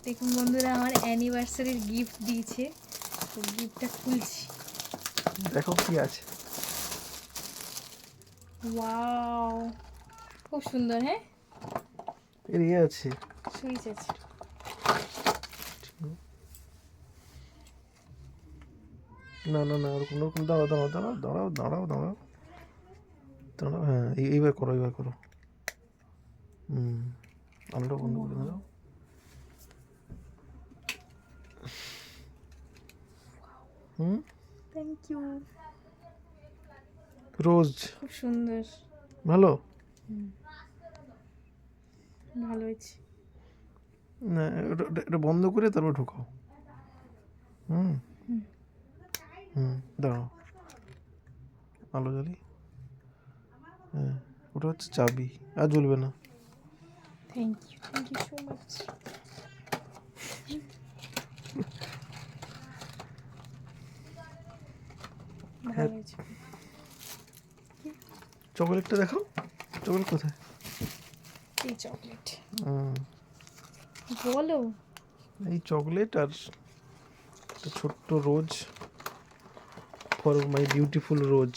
দেখুন বন্ধুরা, আমার অ্যানিভার্সারির গিফট দিয়েছে, তো গিফটটা খুলছি। দেখো কি আছে। ওয়াও, খুব সুন্দর। হ্যাঁ, এর আছে, সুইচ আছে। না না না, ওরকম ওরকম, দাঁড়াও দাঁড়াও দাঁড়াও দাঁড়াও দাঁড়াও দাঁড়াও দাঁড়াও, হ্যাঁ এইবার করো, এইবার করো। আলোটা বন্ধ করে দাও। Thank you. রোজ খুব সুন্দর। ভালো। ভালো হয়েছে। না, এটা বন্ধ করে তারপর ঢোকাও। হুম দাঁড়াও, আলো জ্বালি। হ্যাঁ, ওটা হচ্ছে চাবি, আর জ্বলবে না। Thank you so much. ভালো হয়েছে। চকোলেটটা দেখাও, চকোলেট কোথায়? এই চকলেট বলো। এই চকলেট আর একটা ছোট্ট রোজ, ফর মাই বিউটিফুল রোজ।